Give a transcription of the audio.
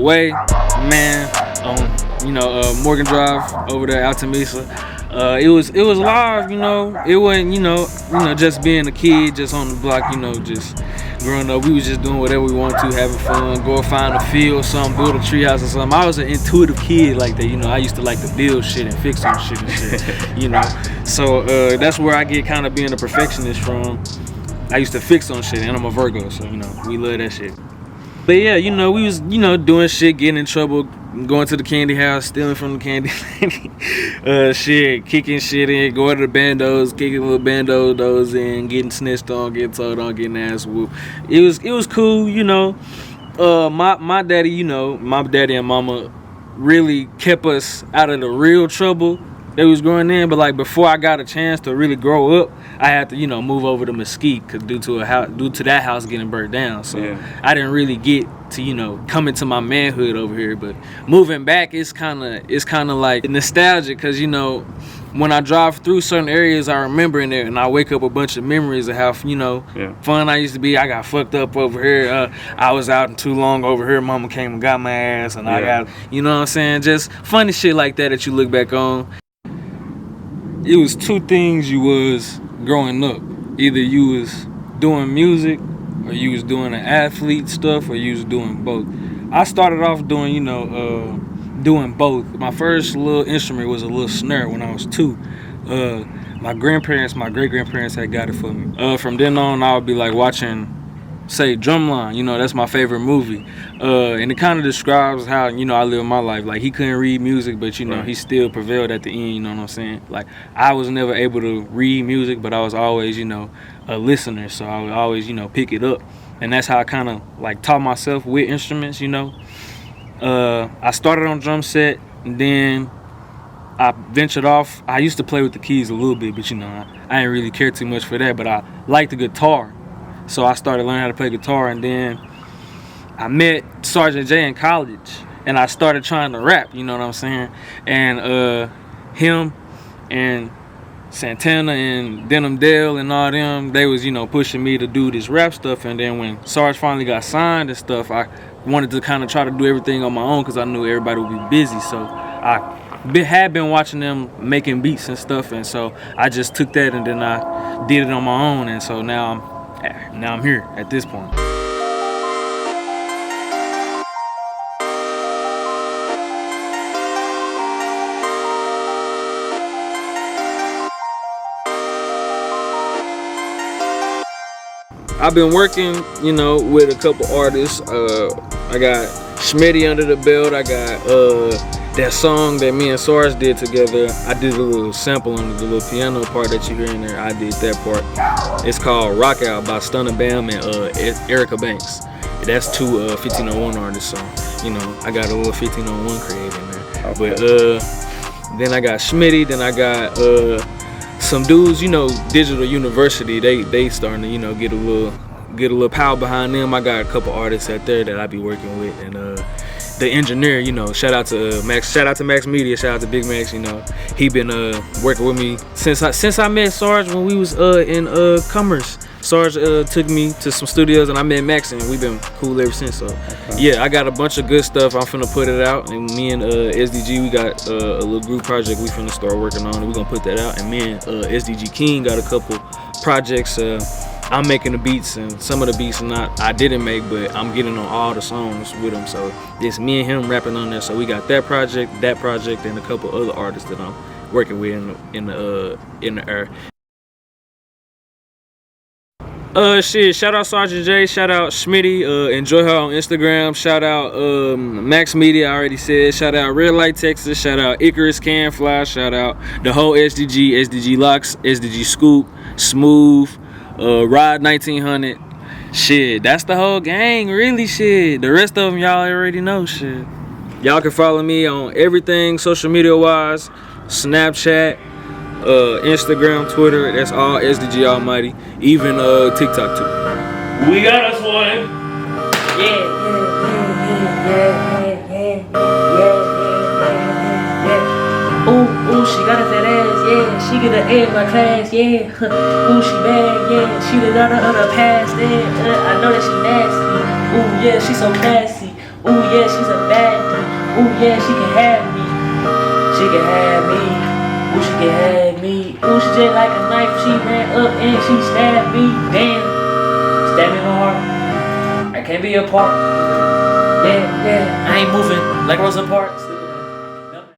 way, man, on Morgan Drive over there, out to Mesa. It was live, It wasn't, just being a kid, just on the block, just growing up. We was just doing whatever we wanted to, having fun, go find a field, something, build a treehouse or something. I was an intuitive kid like that, I used to like to build shit and fix some shit and shit, So that's where I get kind of being a perfectionist from. I used to fix on shit, and I'm a Virgo, so we love that shit. But yeah, we was doing shit, getting in trouble, going to the candy house, stealing from the candy shit, kicking shit in, going to the bandos, kicking little bandos in, getting snitched on, getting told on, getting ass whooped. It was cool, my daddy, my daddy and mama really kept us out of the real trouble that was growing in. But like before I got a chance to really grow up, I had to move over to Mesquite, cause due to that house getting burnt down. So yeah. I didn't really get to come into my manhood over here. But moving back, it's kind of like nostalgic, cause when I drive through certain areas, I remember in there, and I wake up a bunch of memories of how fun I used to be. I got fucked up over here. I was out too long over here. Mama came and got my ass, and I got what I'm saying, just funny shit like that you look back on. It was two things you was growing up. Either you was doing music, or you was doing the athlete stuff, or you was doing both. I started off doing, doing both. My first little instrument was a little snare when I was 2. My great-grandparents had got it for me. From then on, I would be like watching, say, Drumline. That's my favorite movie. And it kind of describes how, I live my life. Like, he couldn't read music, but, he still prevailed at the end, you know what I'm saying? Like, I was never able to read music, but I was always, a listener. So I would always, pick it up. And that's how I kind of, like, taught myself with instruments, I started on drum set, and then I ventured off. I used to play with the keys a little bit, but, I didn't really care too much for that. But I liked the guitar. So I started learning how to play guitar, and then I met Sergeant J in college, and I started trying to rap, you know what I'm saying? And him and Santana and Denim Dale and all them, they was, pushing me to do this rap stuff. And then when Sarge finally got signed and stuff, I wanted to kind of try to do everything on my own, because I knew everybody would be busy. So I had been watching them making beats and stuff, and so I just took that and then I did it on my own. And so now I'm here at this point. I've been working, with a couple artists. I got Schmitty under the belt. I got that song that me and Sarge did together. I did a little sample on the little piano part that you hear in there. I did that part. It's called Rock Out by Stunner Bam and Erica Banks. That's two 1501 artists, so I got a little 1501 created in there. Okay. But then I got Schmitty. Then I got some dudes, Digital University. They starting to get a little power behind them. I got a couple artists out there that I be working with, and the engineer, shout out to Max, shout out to Max Media, shout out to Big Max. He been working with me since I met Sarge when we was in Commerce. Sarge took me to some studios, and I met Max, and we've been cool ever since. So yeah, I got a bunch of good stuff. I'm finna put it out, and me and SDG, we got a little group project we finna start working on, and we gonna put that out. And me and SDG King got a couple projects. I'm making the beats, and some of the beats I didn't make, but I'm getting on all the songs with him. So it's me and him rapping on there. So we got that project, and a couple other artists that I'm working with in the air. Shout out Sergeant J, shout out Schmitty, enjoy her on Instagram, shout out Max Media, I already said, shout out Red Light Texas, shout out Icarus Can Fly, shout out the whole SDG Locks, SDG Scoop, Smooth, Rod 1900. Shit, that's the whole gang, really. Shit, the rest of them y'all already know. Shit, y'all can follow me on everything social media wise, Snapchat, Instagram, Twitter. That's all SDG Almighty, even TikTok too. We got us one. Yeah. Ooh, she got us that ass, yeah. She get an A in my class, yeah. Ooh, she bad, yeah. She the daughter of the past, yeah. I know that she nasty. Ooh, yeah, she so classy. Ooh yeah, she's a bad bitch. Ooh yeah, she can have me. She can have me. Ooh, she can have me. Ooh, she just like a knife. She ran up and she stabbed me. Damn. Stabbed me in my heart. I can't be apart. Yeah, I ain't moving like Rosa Parks.